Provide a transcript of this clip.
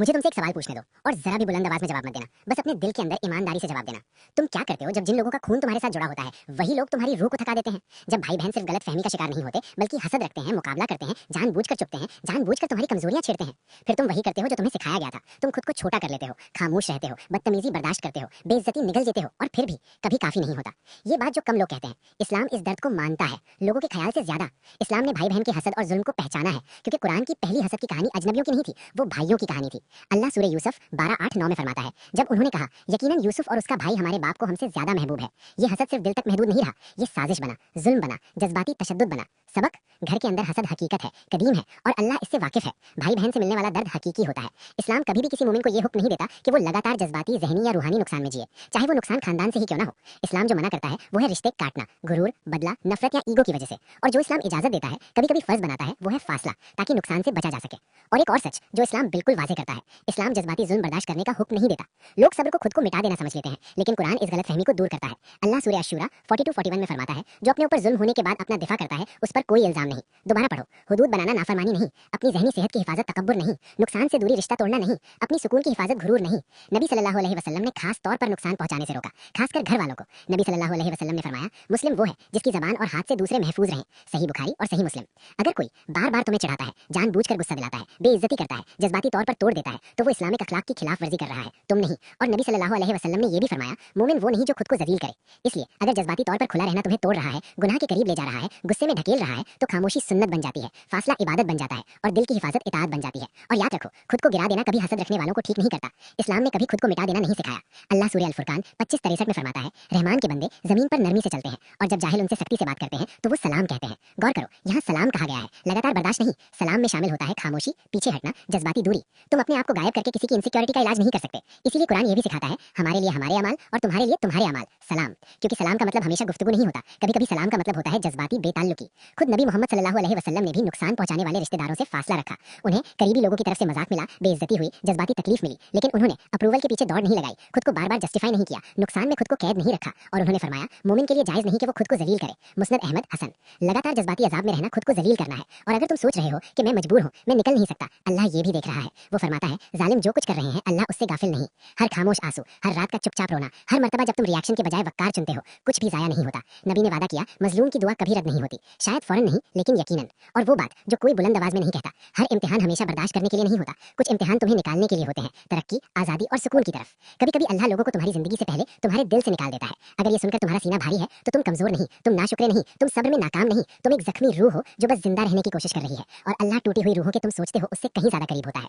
मुझे तुमसे एक सवाल पूछने दो और जरा भी बुलंद आवाज में जवाब मत देना। बस अपने दिल के अंदर ईमानदारी से जवाब देना। तुम क्या करते हो जब जिन लोगों का खून तुम्हारे साथ जुड़ा होता है वही लोग तुम्हारी रूह को थका देते हैं? जब भाई बहन सिर्फ गलत फहमी का शिकार नहीं होते बल्कि हसद रखते हैं, मुकाबला करते हैं, जानबूझकर चुपते हैं, जानबूझकर तुम्हारी कमजोरियां छेड़ते हैं, फिर तुम वही करते हो जो तुम्हें सिखाया गया था। तुम खुद को छोटा कर लेते हो, खामोश रहते हो, बदतमीजी बर्दाश्त करते हो, बेइज्जती निगल देते हो और फिर भी कभी काफी नहीं होता। ये बात जो कम लोग कहते हैं। इस्लाम इस दर्द को मानता है, लोगों के ख्याल से ज्यादा। इस्लाम ने भाई बहन के हसद और जुल्म को पहचाना है, क्योंकि कुरान की पहली हसद की कहानी अजनबियों की नहीं थी, वो भाइयों की कहानी थी। अल्लाह सूरह यूसुफ 12:8-9 में फरमाता है, जब उन्होंने कहा यकीनन यूसुफ और उसका भाई हमारे बाप को हमसे ज्यादा महबूब है। ये हसद सिर्फ दिल तक महदूद नहीं रहा, ये साजिश बना, जुल्म बना, जज्बाती तशद्दुद बना। सबक, घर के अंदर हसद हकीकत है, कदीम है और अल्लाह इससे वाकिफ है। भाई बहन से मिलने वाला दर्द हकीकी होता है। इस्लाम कभी भी किसी मोमिन को ये हुक्म नहीं देता कि वो लगातार जज्बाती, ज़हनी या रूहानी नुकसान में जिए, चाहे वो नुकसान खानदान से ही क्यों ना हो। इस्लाम जो मना करता है वो है रिश्ते काटना, गुरूर, बदला, नफरत या ईगो की वजह से। और जो इस्लाम इजाजत देता है, कभी कभी फर्ज बनाता है, वो है फासला, ताकि नुकसान से बचा जा सके। और एक और सच जो इस्लाम बिल्कुल वाज़ेह करता है, इस्लाम जज्बाती जुल्म बर्दाश्त करने का हुक्म नहीं देता। लोग सब्र को खुद को मिटा देना समझ लेते हैं, लेकिन कुरान इस गलत फहमी को दूर करता है। अल्लाह सूरह अश-शूरा 42-41 में फरमाता है, जो अपने ऊपर जुल्म होने के बाद अपना दिफा करता है उस पर कोई इल्जाम नहीं। दोबारा पढ़ो, हुदूद बनाना नाफरमानी नहीं, अपनी ज़हनी सेहत की हिफाजत तकब्बुर नहीं, नुकसान से दूरी रिश्ता तोड़ना नहीं, अपनी सुकून की हिफाजत गुरूर नहीं। नबी सल्लल्लाहु अलैहि वसल्लम ने खास तौर पर नुकसान पहुंचाने से रोका, खासकर घर वालों को। नबी सल्लल्लाहु अलैहि वसल्लम ने फरमाया, मुस्लिम वो है जिसकी ज़बान और हाथ से दूसरे महफूज रहें। सही बुखारी और सही मुस्लिम। अगर कोई बार बार तुम्हें चढ़ाता है, जानबूझकर गुस्सा दिलाता है, बेइज्जती करता है, जज्बाती तौर पर तोड़ देता है, तो वो इस्लामिक अखलाक की खिलाफ वर्जी कर रहा है, तुम नहीं। और नबी सल्लल्लाहु अलैहि वसल्लम ने ये भी फरमाया, मोमिन वो नहीं जो खुद को जलील करे। इसलिए अगर जज्बाती तौर पर खुला रहना तुम्हें तोड़ रहा है, गुनाह के करीब ले जा रहा है, गुस्से में ढकेल रहा है, तो खामोशी सुन्नत बन जाती है, फासला इबादत बन जाता है और दिल की हिफाजत इताअत बन जाती है। और याद रखो, खुद को गिरा देना कभी हसद रखने वालों को ठीक नहीं करता। इस्लाम ने कभी खुद को मिटा देना नहीं सिखाया। अल्लाह सूरह अल फुरकान 25-63 में फरमाता है, रहमान के बंदे जमीन पर नरमी से चलते हैं और जब जाहिल उनसे सख्ती से बात करते हैं तो वो सलाम कहते हैं। गौर करो, यहाँ सलाम कहा गया है, लगातार बर्दाश्त नहीं। सलाम में शामिल होता है खामोशी, पीछे हटना, जज्बाती दूरी। तुम अपने आप को गायब करके किसी की इनसिक्योरिटी का इलाज नहीं कर सकते। इसीलिए कुरान ये भी सिखाता है, हमारे लिए हमारे अमाल और तुम्हारे लिए तुम्हारे अमाल। सलाम, क्योंकि सलाम का मतलब हमेशा गुफ्तगू नहीं होता, कभी कभी सलाम का मतलब होता है जज्बाती बेताल्लुकी। खुद नबी मोहम्मद सल्लल्लाहु अलैहि वसल्लम ने भी नुकसान पहुंचाने वाले रिश्तेदारों से फासला रखा। उन्हें करीबी लोगों की तरफ से मजाक मिला, बेइज्जती हुई, जज्बाती तकलीफ मिली, लेकिन उन्होंने अप्रूवल के पीछे दौड़ नहीं लगाई, खुद को बार बार जस्टिफाई नहीं किया, नुकसान में खुद को कैद नहीं रखा। और उन्होंने फरमाया, मोमिन के लिए जायज नहीं कि वो खुद को जलील करे। मुस्नद अहमद हसन। लगातार जज्बाती अजाब में रहना खुद को जलील करना है। और अगर तुम सोच रहे हो कि मैं मजबूर हूँ, मैं निकल नहीं सकता, अल्लाह ये भी देख रहा है। वो फरमाता है, जालिम जो कुछ कर रहे हैं अल्लाह उससे गाफिल नहीं। हर खामोश आंसू, हर रात का चुपचाप रोना, हर मर्तबा जब तुम रिएक्शन के बजाय वक्कार चुनते हो, कुछ भी जाया नहीं होता। नबी ने वादा किया, मजलूम की दुआ कभी रद्द नहीं होती, शायद फौरन नहीं लेकिन यकीनन। और वो बात जो कोई बुलंद आवाज में नहीं कहता, हर इम्तिहान हमेशा बर्दाश्त करने के लिए नहीं होता, कुछ इम्तिहान तुम्हें निकालने के लिए होते हैं, तरक्की, आजादी और सुकून की तरफ। कभी कभी अल्लाह लोगों को तुम्हारी जिंदगी से पहले तुम्हारे दिल से निकाल देता है। अगर ये सुनकर तुम्हारा सीना भारी है तो तुम कमजोर नहीं, तुम नाशुक्रे नहीं, तुम सब्र में नाकाम नहीं, तुम एक जख्मी रूह हो जो बस जिंदा रहने की कोशिश कर रही है। और अल्लाह टूटी हुई रूहों के तुम सोचते हो उससे कहीं ज्यादा करीब होता है।